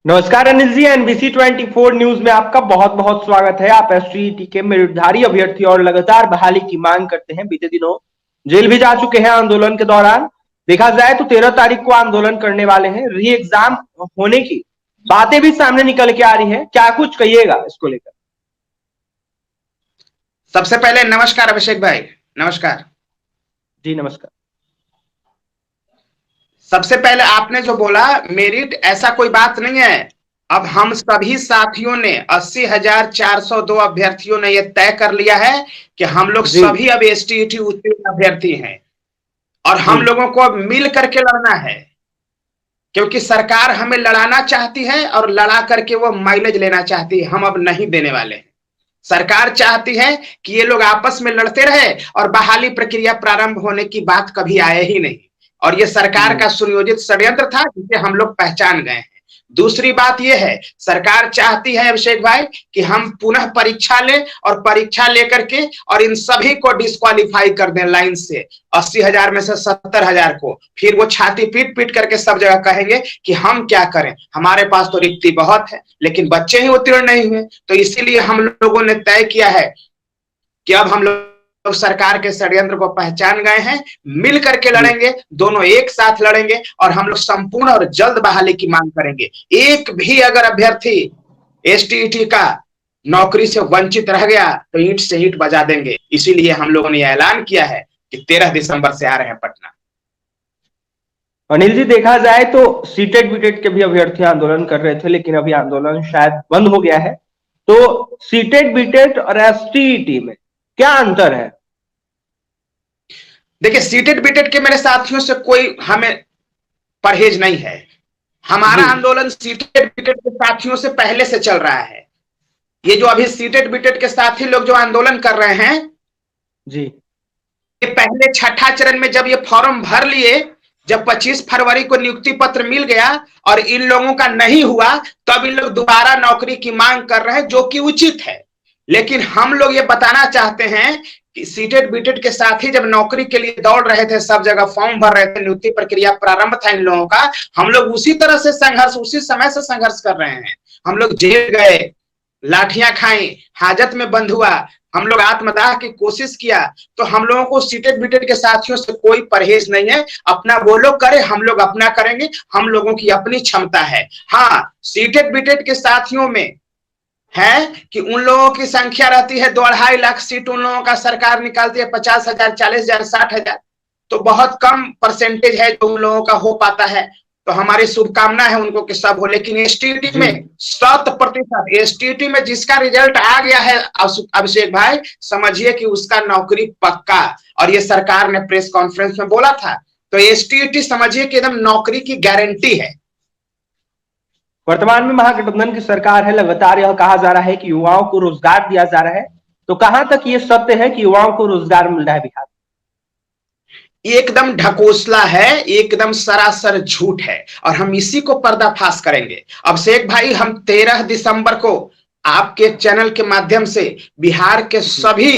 नमस्कार Anil ji. NBC 24 news में आपका बहुत बहुत स्वागत है। आप एसटीईटी के मेरिटधारी अभ्यर्थी और लगातार बहाली की मांग करते हैं। बीते दिनों जेल भी जा चुके हैं आंदोलन के दौरान। देखा जाए तो 13 तारीख को आंदोलन करने वाले हैं। री एग्जाम होने की बातें भी सामने निकल के आ रही है, क्या कुछ कहिएगा इसको लेकर? सबसे पहले नमस्कार अभिषेक भाई। नमस्कार। जी नमस्कार। सबसे पहले आपने जो बोला मेरिट, ऐसा कोई बात नहीं है। अब हम सभी साथियों ने 80,402 अभ्यर्थियों ने यह तय कर लिया है कि हम लोग जी सभी अब एसटीईटी उत्तीर्ण अभ्यर्थी हैं और जी हम लोगों को अब मिल करके लड़ना है, क्योंकि सरकार हमें लड़ाना चाहती है और लड़ा करके वो माइलेज लेना चाहती है। हम अब नहीं देने वाले हैं। सरकार चाहती है कि ये लोग आपस में लड़ते रहे और बहाली प्रक्रिया प्रारंभ होने की बात कभी आए ही नहीं। और ये सरकार जी का सुनियोजित षड्यंत्र था जिसे हम लोग पहचान गए हैं। दूसरी बात यह है, सरकार चाहती है अभिषेक भाई कि हम पुनः परीक्षा लें और परीक्षा लेकर के और इन सभी को डिस्क्वालीफाई कर दें लाइन से। 80,000 में से 70,000 को फिर वो छाती पीट पीट करके सब जगह कहेंगे कि हम क्या करें, हमारे पास तो रिक्ति बहुत है, लेकिन बच्चे ही उत्तीर्ण नहीं हुए। तो इसीलिए हम लोगों ने तय किया है कि अब हम लोग सरकार के षड्यंत्र को पहचान गए हैं, मिल करके जी। लड़ेंगे, दोनों एक साथ लड़ेंगे और हम लोग संपूर्ण और जल्द बहाली की मांग करेंगे। एक भी अगर अभ्यर्थी एसटीईटी का नौकरी से वंचित रह गया तो ईंट से ईंट बजा देंगे। इसीलिए हम लोगों ने ऐलान किया है कि 13 दिसंबर से आ रहे हैं पटना। अनिल जी, देखा जाए तो सीटेट बीटेट के भी अभ्यर्थी आंदोलन कर रहे थे, लेकिन अभी आंदोलन शायद बंद हो गया है। तो सीटेट बीटेट और एसटीईटी में क्या अंतर है? देखिए, सीटेट बीटेट के मेरे साथियों से कोई हमें परहेज नहीं है। हमारा जी आंदोलन सीटेट बीटेट के साथियों से पहले से चल रहा है। ये जो अभी सीटेट बीटेट के साथी लोग जो आंदोलन कर रहे हैं, जी ये पहले छठा चरण में जब ये फॉर्म भर लिए, जब 25 फरवरी को नियुक्ति पत्र मिल गया और इन लोगों का नहीं हुआ, तब इन लोग दोबारा नौकरी की मांग कर रहे हैं, जो कि उचित है। लेकिन हम लोग ये बताना चाहते हैं कि सीटेट बीटेट के साथ ही जब नौकरी के लिए दौड़ रहे थे, सब जगह फॉर्म भर रहे थे, नियुक्ति प्रक्रिया प्रारंभ था इन लोगों का, हम लोग उसी तरह से संघर्ष, उसी समय से संघर्ष कर रहे हैं। हम लोग जेल गए, लाठियां खाई, हाजत में बंद हुआ, हम लोग आत्मदाह की कोशिश किया। तो हम लोगों को सीटेट बीटेट के साथियों से कोई परहेज नहीं है। अपना वो लोग करे, हम लोग अपना करेंगे। हम लोगों की अपनी क्षमता है। हाँ, सीटेट बीटेट के साथियों में है कि उन लोगों की संख्या रहती है 2-2.5 लाख सीट, उन लोगों का सरकार निकालती है 50,000, 40,000, 60,000। तो बहुत कम परसेंटेज है जो उन लोगों का हो पाता है। तो हमारी शुभकामना है उनको कि सब हो। लेकिन एसटीईटी जी। में 100%, एसटीईटी में जिसका रिजल्ट आ गया है अभिषेक भाई, समझिए कि उसका नौकरी पक्का। और ये सरकार ने प्रेस कॉन्फ्रेंस में बोला था। तो एसटीईटी समझिए कि एकदम नौकरी की गारंटी है। वर्तमान में महागठबंधन की सरकार है, लगातार यह कहा जा रहा है कि युवाओं को रोजगार दिया जा रहा है। तो कहां तक ये सत्य है कि युवाओं को रोजगार मिल रहा है बिहार? एकदम ढकोसला है, एकदम सरासर झूठ है और हम इसी को पर्दाफाश करेंगे। अभिषेक भाई, हम 13 दिसंबर को आपके चैनल के माध्यम से बिहार के सभी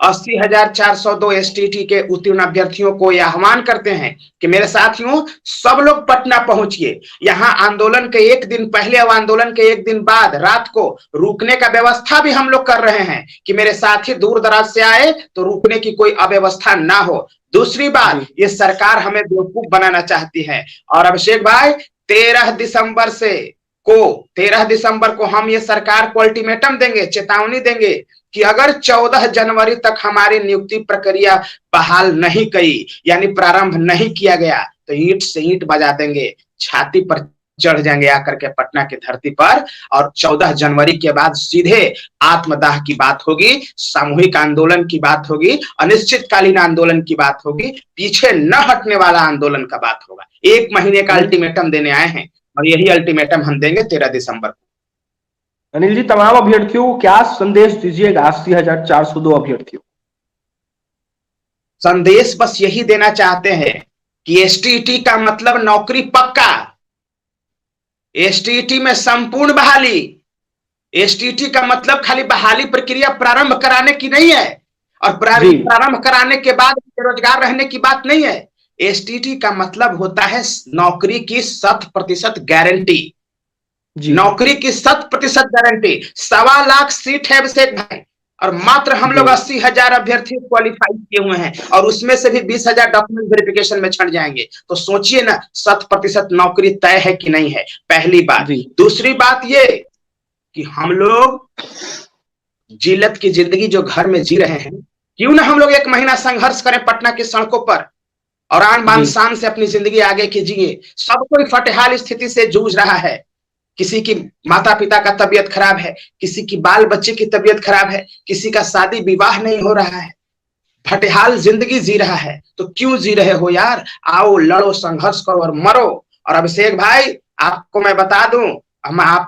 80,402 एसटीटी के उत्तीर्ण अभ्यर्थियों को यह आह्वान करते हैं कि मेरे साथियों, सब लोग पटना पहुंचिए। यहां आंदोलन के एक दिन पहले और आंदोलन के एक दिन बाद रात को रुकने का व्यवस्था भी हम लोग कर रहे हैं कि मेरे साथी दूर दराज से आए तो रुकने की कोई अव्यवस्था ना हो। दूसरी बात, ये सरकार हमें बेवकूफ बनाना चाहती है। और अभिषेक भाई, 13 दिसंबर से 13 दिसंबर को हम ये सरकार को अल्टीमेटम देंगे, चेतावनी देंगे कि अगर 14 जनवरी तक हमारी नियुक्ति प्रक्रिया बहाल नहीं की, यानी प्रारंभ नहीं किया गया, तो ईंट से ईंट बजा देंगे, छाती पर चढ़ जाएंगे आकर के पटना की धरती पर। और 14 जनवरी के बाद सीधे आत्मदाह की बात होगी, सामूहिक आंदोलन की बात होगी, अनिश्चितकालीन आंदोलन की बात होगी, पीछे न हटने वाला आंदोलन का बात होगा। 1 महीने का अनिल अल्टीमेटम देने आए हैं और यही अल्टीमेटम हम देंगे 13 दिसंबर को। अनिल जी, तमाम अभ्यर्थियों को क्या संदेश दीजिएगा? 80,402 अभ्यर्थियों। संदेश बस यही देना चाहते हैं कि एसटीटी का मतलब नौकरी पक्का, एसटीटी में संपूर्ण बहाली। एसटीटी का मतलब खाली बहाली प्रक्रिया प्रारंभ कराने की नहीं है और प्रारंभ कराने के बाद बेरोजगार रहने की बात नहीं है। एसटीटी का मतलब होता है नौकरी की 100% गारंटी। नौकरी की 100% गारंटी। 1.25 लाख सीट है अभिषेक भाई, और मात्र हम लोग 80,000 अभ्यर्थी क्वालिफाई किए हुए हैं, और उसमें से भी 20,000 डॉक्यूमेंट वेरिफिकेशन में छट जाएंगे। तो सोचिए ना, 100% नौकरी तय है कि नहीं है, पहली बात। दूसरी बात ये कि हम लोग जिल्लत की जिंदगी जो घर में जी रहे हैं, क्यों ना हम लोग 1 महीना संघर्ष करें पटना की सड़कों पर, और आन बान शान से अपनी जिंदगी आगे की जिए। सब कोई फटेहाल स्थिति से जूझ रहा है। किसी की माता पिता का तबीयत खराब है, किसी की बाल बच्चे की तबीयत खराब है, किसी का शादी विवाह नहीं हो रहा है, फटेहाल जिंदगी जी रहा है। तो क्यों जी रहे हो यार? आओ, लड़ो, संघर्ष करो और मरो। और अभिषेक भाई, आपको मैं बता दूं, हम आप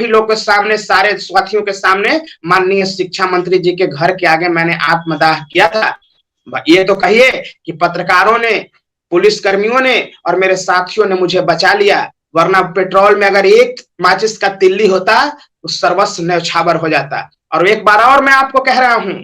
ही लोग के सामने, सारे साथियों के सामने, माननीय शिक्षा मंत्री जी के घर के आगे मैंने आत्मदाह किया था। ये तो कहिए कि पत्रकारों ने, पुलिस कर्मियों ने और मेरे साथियों ने मुझे बचा लिया, वरना पेट्रोल में अगर एक माचिस का तिल्ली होता तो सर्वस्व न्यौछावर हो जाता। और एक बार और मैं आपको कह रहा हूं,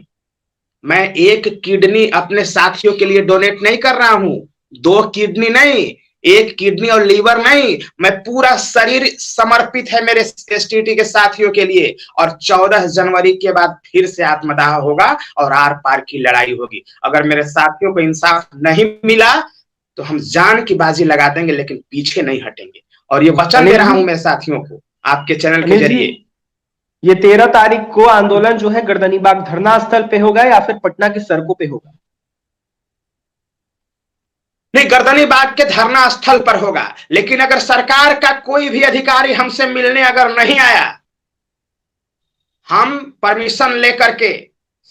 मैं 1 किडनी अपने साथियों के लिए डोनेट नहीं कर रहा हूं, 2 किडनी नहीं, 1 किडनी और लीवर नहीं, मैं पूरा शरीर समर्पित है मेरे एसटीटी के साथियों के लिए। और 14 जनवरी के बाद फिर से आत्मदाह होगा और आर पार की लड़ाई होगी। अगर मेरे साथियों को इंसाफ नहीं मिला तो हम जान की बाजी लगा देंगे, लेकिन पीछे नहीं हटेंगे। और ये वचन दे रहा हूं मेरे साथियों को आपके चैनल के जरिए। ये 13 तारीख को आंदोलन जो है गर्दनीबाग धरना स्थल पे होगा या फिर पटना की सड़कों पे होगा? नहीं, गर्दनीबाग के धरना स्थल पर होगा। लेकिन अगर सरकार का कोई भी अधिकारी हमसे मिलने अगर नहीं आया, हम परमिशन लेकर के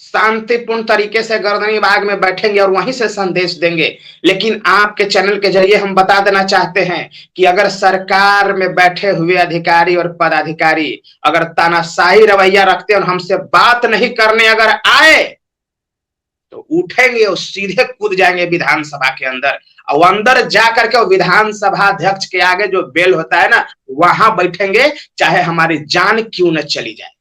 शांतिपूर्ण तरीके से गर्दनीबाग में बैठेंगे और वहीं से संदेश देंगे। लेकिन आपके चैनल के जरिए हम बता देना चाहते हैं कि अगर सरकार में बैठे हुए अधिकारी और पदाधिकारी अगर तानाशाही रवैया रखते और हमसे बात नहीं करने अगर आए, तो उठेंगे और सीधे कूद जाएंगे विधानसभा के अंदर, और अंदर जाकर के विधानसभा अध्यक्ष के आगे जो बेल होता है ना, वहां बैठेंगे, चाहे हमारी जान क्यों न चली जाए।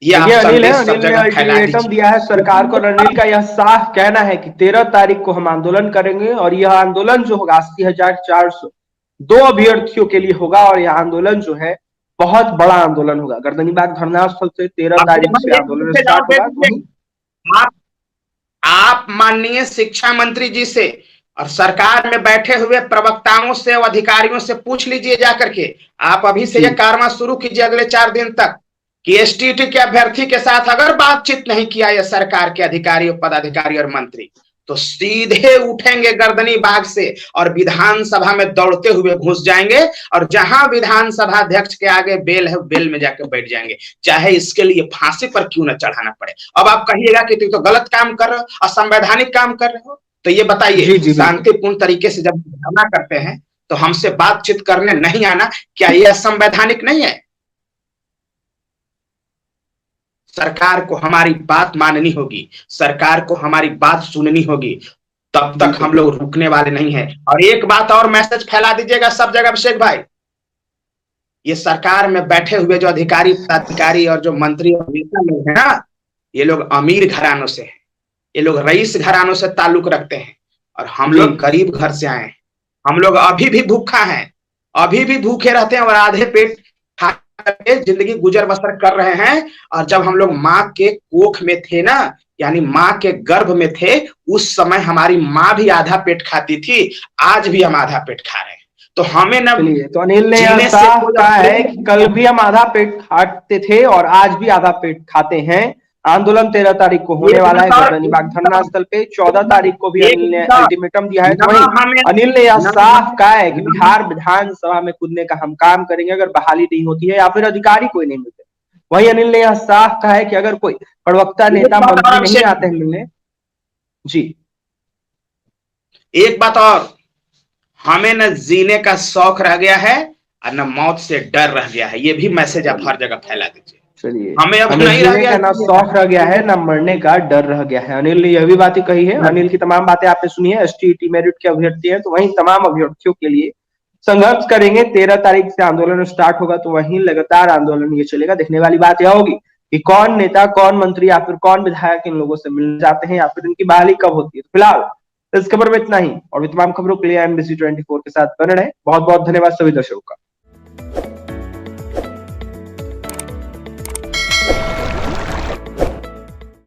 ये अनिल है, अनिल ने अल्टीमेटम दिया है सरकार को। अनिल का यह साफ कहना है कि 13 तारीख को हम आंदोलन करेंगे, और यह आंदोलन जो होगा 80,402 अभ्यर्थियों के लिए होगा, और यह आंदोलन जो है बहुत बड़ा आंदोलन होगा। गर्दनीबाग धरना स्थल से 13 तारीख से आंदोलन स्टार्ट होगा। आप माननीय शिक्षा मंत्री जी से और सरकार में बैठे हुए प्रवक्ताओं से और अधिकारियों से पूछ लीजिए जाकर के, आप अभी से यह कारवां शुरू कीजिए अगले 4 दिन तक, कि एसटीटी के अभ्यर्थी के साथ अगर बातचीत नहीं किया यह सरकार के अधिकारी और पदाधिकारी और मंत्री, तो सीधे उठेंगे गर्दनीबाग से और विधानसभा में दौड़ते हुए घुस जाएंगे, और जहां विधानसभा अध्यक्ष के आगे बेल है, बेल में जाकर बैठ जाएंगे, चाहे इसके लिए फांसी पर क्यों न चढ़ाना पड़े। अब आप कहिएगा कि तुम तो गलत काम कर रहे हो, असंवैधानिक काम कर रहे हो, तो ये बताइए, शांतिपूर्ण तरीके से जब धरना करते हैं तो हमसे बातचीत करने नहीं आना, क्या ये असंवैधानिक नहीं है? सरकार को हमारी बात माननी होगी, सरकार को हमारी बात सुननी होगी, तब तक हम लोग रुकने वाले नहीं हैं। और एक बात और मैसेज फैला दीजिएगा सब जगह अभिषेक भाई, ये सरकार में बैठे हुए जो अधिकारी और जो मंत्री और नेता लोग हैं ना, ये लोग अमीर घरानों से हैं, ये लोग रईस घरानों से ताल्लुक रखते हैं, और हम लोग गरीब घर से आए हैं। हम लोग अभी भी भूखा हैं, अभी भी भूखे रहते हैं और आधे पेट जिंदगी गुजर बसर कर रहे हैं। और जब हम लोग माँ के कोख में थे ना, यानी माँ के गर्भ में थे, उस समय हमारी माँ भी आधा पेट खाती थी, आज भी हम आधा पेट खा रहे हैं। तो हमें न, तो अनिल ने यह साफ कहा है कि कल भी हम आधा पेट खाते थे और आज भी आधा पेट खाते हैं। आंदोलन 13 तारीख को होने वाला है गर्दनीबाग धरना स्थल पे। 14 तारीख को भी अनिल ने अल्टीमेटम दिया है। वहीं अनिल ने यह साफ कहा है कि बिहार विधानसभा में कूदने का हम काम करेंगे अगर बहाली नहीं होती है या फिर अधिकारी कोई नहीं मिलते। वहीं अनिल ने यह साफ कहा है कि अगर कोई प्रवक्ता, नेता, मंत्री नहीं आते हैं मिलने। जी, एक बात और, हमें न जीने का शौक रह गया है और न मौत से डर रह गया है। ये भी मैसेज आप हर जगह फैला दीजिए। चलिए, हमें अब नहीं रह गया, ना शौक रह गया है, ना मरने का डर रह गया है। अनिल ने यह भी बातें कही है। अनिल की तमाम बातें आपने सुनी है। एसटीटी मेरिट के अभ्यर्थी है, तो वहीं तमाम अभ्यर्थियों के लिए संघर्ष करेंगे। 13 तारीख से आंदोलन स्टार्ट होगा, तो वहीं लगातार आंदोलन ये चलेगा। देखने वाली बात यह होगी कि कौन नेता, कौन मंत्री या फिर कौन विधायक इन लोगों से मिल जाते हैं या फिर इनकी बहाली कब होती है। फिलहाल इस खबर में इतना ही, और भी तमाम खबरों के लिए एमबीसी 24 के साथ बने रहे। बहुत बहुत धन्यवाद सभी दर्शकों का।